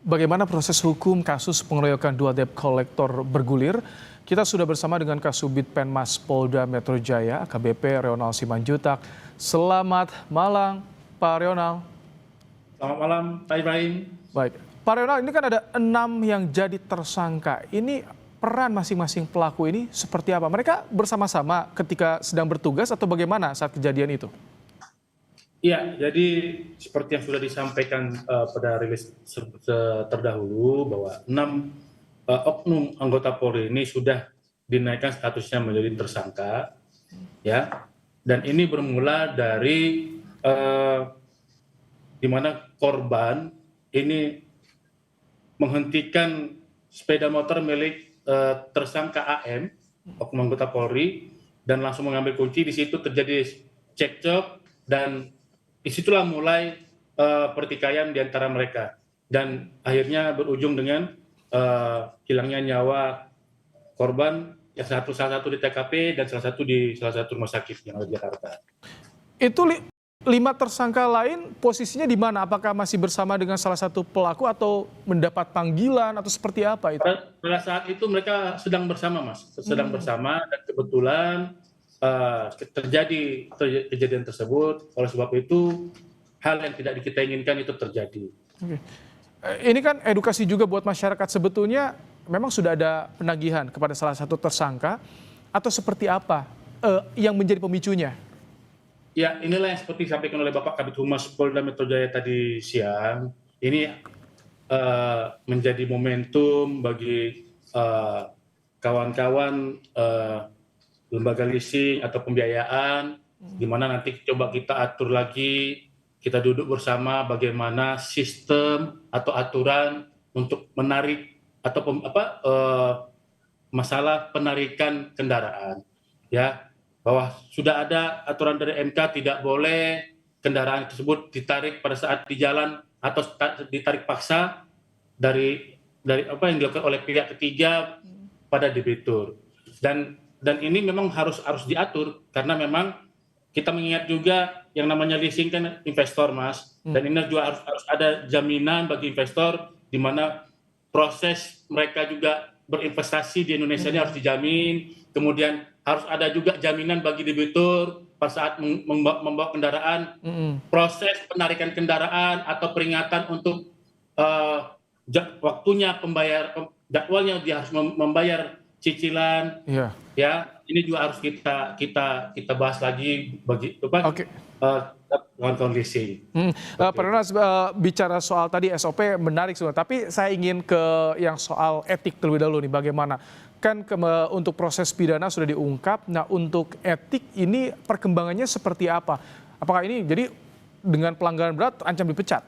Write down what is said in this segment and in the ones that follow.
Bagaimana proses hukum kasus pengeroyokan dua debt collector bergulir? Kita sudah bersama dengan Kasubit Penmas Polda Metro Jaya, AKBP Reonal Simanjutak. Selamat malam, Pak Reonal. Selamat malam, Pak Ibrahim. Baik, Pak Reonal, ini kan ada 6 yang jadi tersangka. Ini peran masing-masing pelaku ini seperti apa? Mereka bersama-sama ketika sedang bertugas atau bagaimana saat kejadian itu? Iya, jadi seperti yang sudah disampaikan pada rilis terdahulu bahwa 6 oknum anggota Polri ini sudah dinaikkan statusnya menjadi tersangka, ya. Dan ini bermula dari di mana korban ini menghentikan sepeda motor milik tersangka AM, oknum anggota Polri, dan langsung mengambil kunci. Di situ terjadi cekcok dan disitulah mulai pertikaian di antara mereka dan akhirnya berujung dengan hilangnya nyawa korban, yang salah satu di TKP dan salah satu rumah sakit yang ada di Jakarta. Itu 5 tersangka lain posisinya di mana? Apakah masih bersama dengan salah satu pelaku atau mendapat panggilan atau seperti apa itu? Pada saat itu mereka sedang bersama, Mas, bersama, dan kebetulan terjadi kejadian tersebut. Oleh sebab itu hal yang tidak kita inginkan itu terjadi. Oke. Ini kan edukasi juga buat masyarakat, sebetulnya memang sudah ada penagihan kepada salah satu tersangka atau seperti apa yang menjadi pemicunya? Ya, inilah yang seperti disampaikan oleh Bapak Kabid Humas Polda Metro Jaya tadi siang. Ini menjadi momentum bagi kawan-kawan lembaga leasing atau pembiayaan, di mana nanti coba kita atur lagi, kita duduk bersama bagaimana sistem atau aturan untuk menarik atau masalah penarikan kendaraan, ya, bahwa sudah ada aturan dari MK tidak boleh kendaraan tersebut ditarik pada saat di jalan atau ditarik paksa dari apa yang dilakukan oleh pihak ketiga pada debitur. Dan ini memang harus diatur karena memang kita mengingat juga yang namanya leasing kan investor, Mas, dan ini juga harus ada jaminan bagi investor di mana proses mereka juga berinvestasi di Indonesia ini harus dijamin. Kemudian harus ada juga jaminan bagi debitur pada saat membawa kendaraan, proses penarikan kendaraan atau peringatan untuk waktunya jadwalnya dia harus membayar cicilan. Ya, ini juga harus kita bahas lagi bagi kawan-kawan leasing. Pak Reonal, bicara soal tadi SOP menarik sebenarnya, tapi saya ingin ke yang soal etik terlebih dahulu nih, bagaimana? Kan untuk proses pidana sudah diungkap, nah untuk etik ini perkembangannya seperti apa? Apakah ini jadi dengan pelanggaran berat ancam dipecat?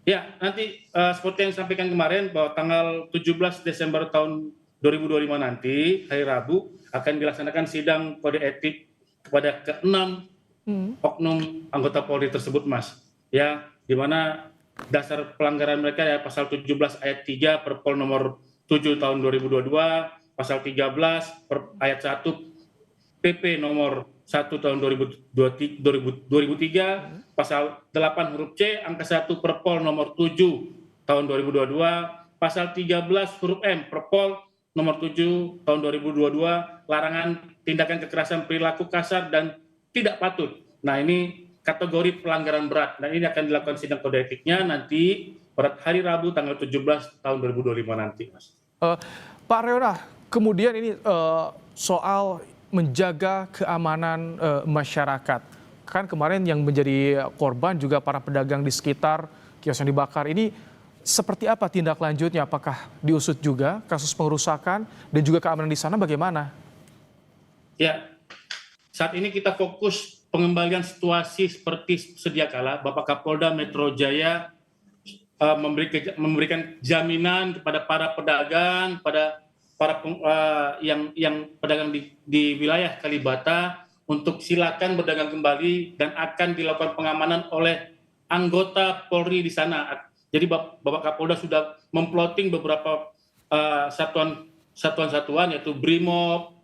Ya, nanti seperti yang disampaikan kemarin bahwa tanggal 17 Desember tahun 2025 nanti, hari Rabu, akan dilaksanakan sidang kode etik kepada ke-6 oknum anggota Polri tersebut, Mas. Ya, di mana dasar pelanggaran mereka ya pasal 17 ayat 3 Perpol nomor 7 tahun 2022, pasal 13 ayat 1 PP nomor 1 tahun 2003, pasal 8 huruf C angka 1 Perpol nomor 7 tahun 2022, pasal 13 huruf M Perpol nomor 7 tahun 2022, larangan tindakan kekerasan perilaku kasar dan tidak patut. Nah, ini kategori pelanggaran berat. Dan ini akan dilakukan sidang kode etiknya nanti pada hari Rabu tanggal 17 tahun 2025 nanti, Mas. Pak Reonal, kemudian ini soal menjaga keamanan masyarakat. Kan kemarin yang menjadi korban juga para pedagang di sekitar kios yang dibakar ini, seperti apa tindak lanjutnya? Apakah diusut juga kasus pengerusakan dan juga keamanan di sana bagaimana? Ya, saat ini kita fokus pengembalian situasi seperti sedia kala. Bapak Kapolda Metro Jaya memberikan jaminan kepada para pedagang, pada para yang pedagang di wilayah Kalibata untuk silakan berdagang kembali dan akan dilakukan pengamanan oleh anggota Polri di sana. Jadi Bapak Kapolda sudah memploting beberapa satuan-satuan yaitu Brimob,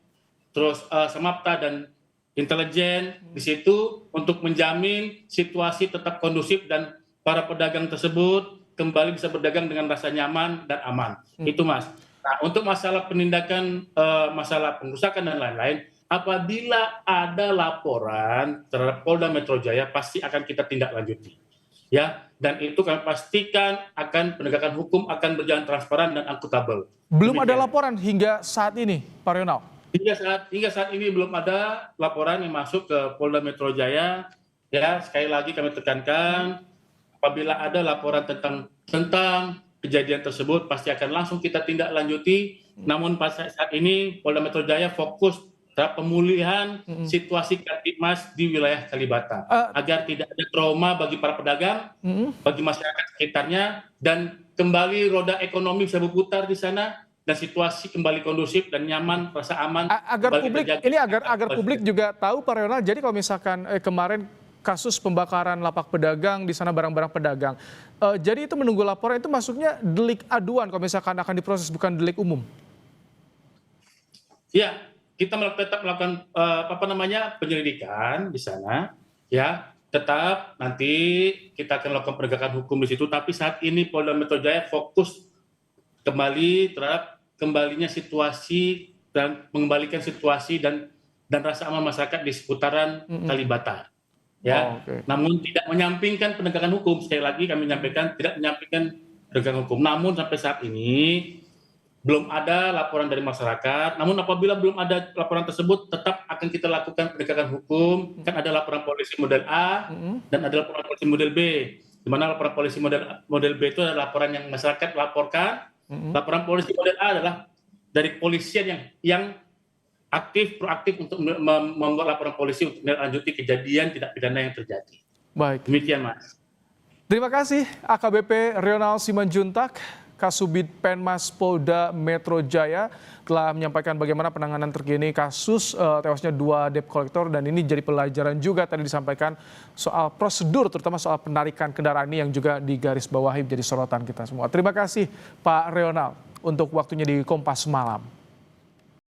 terus Samapta dan intelijen di situ untuk menjamin situasi tetap kondusif dan para pedagang tersebut kembali bisa berdagang dengan rasa nyaman dan aman. Itu Mas. Nah, untuk masalah penindakan, masalah pengrusakan dan lain-lain, apabila ada laporan terhadap Polda Metro Jaya pasti akan kita tindak lanjuti. Ya, dan itu kami pastikan akan penegakan hukum akan berjalan transparan dan akuntabel. Belum ada Demikian. laporan hingga saat ini, Pak Rionald? Hingga saat ini belum ada laporan yang masuk ke Polda Metro Jaya. Ya, sekali lagi kami tekankan, apabila ada laporan tentang kejadian tersebut pasti akan langsung kita tindak lanjuti. Namun pada saat ini Polda Metro Jaya fokus terhadap pemulihan situasi Kamtipmas di wilayah Kalibata agar tidak ada trauma bagi para pedagang, bagi masyarakat sekitarnya, dan kembali roda ekonomi bisa berputar di sana dan situasi kembali kondusif dan nyaman, rasa aman. Agar publik juga tahu, Pak Rionald. Jadi kalau misalkan kemarin kasus pembakaran lapak pedagang di sana, barang-barang pedagang, jadi itu menunggu laporan, itu masuknya delik aduan kalau misalkan akan diproses, bukan delik umum. Ya, kita tetap melakukan penyelidikan di sana, ya. Tetap nanti kita akan melakukan penegakan hukum di situ. Tapi saat ini Polda Metro Jaya fokus kembali terhadap kembalinya situasi dan mengembalikan situasi dan rasa aman masyarakat di seputaran Kalibata. Ya, namun tidak menyampingkan penegakan hukum. Sekali lagi kami menyampaikan tidak menyampingkan penegakan hukum. Namun sampai saat ini belum ada laporan dari masyarakat. Namun apabila belum ada laporan tersebut, tetap akan kita lakukan penegakan hukum. Kan ada laporan polisi model A dan ada laporan polisi model B. Di mana laporan polisi model B itu adalah laporan yang masyarakat laporkan. Laporan polisi model A adalah dari kepolisian yang proaktif untuk membuat laporan polisi untuk melanjuti kejadian tidak pidana yang terjadi. Baik. Demikian, Mas. Terima kasih AKBP Rionald Simanjuntak, Kasubid Penmas Polda Metro Jaya, telah menyampaikan bagaimana penanganan terkini kasus tewasnya 2 debt collector, dan ini jadi pelajaran juga tadi disampaikan soal prosedur, terutama soal penarikan kendaraan ini yang juga digarisbawahi menjadi sorotan kita semua. Terima kasih Pak Rionald untuk waktunya di Kompas Malam.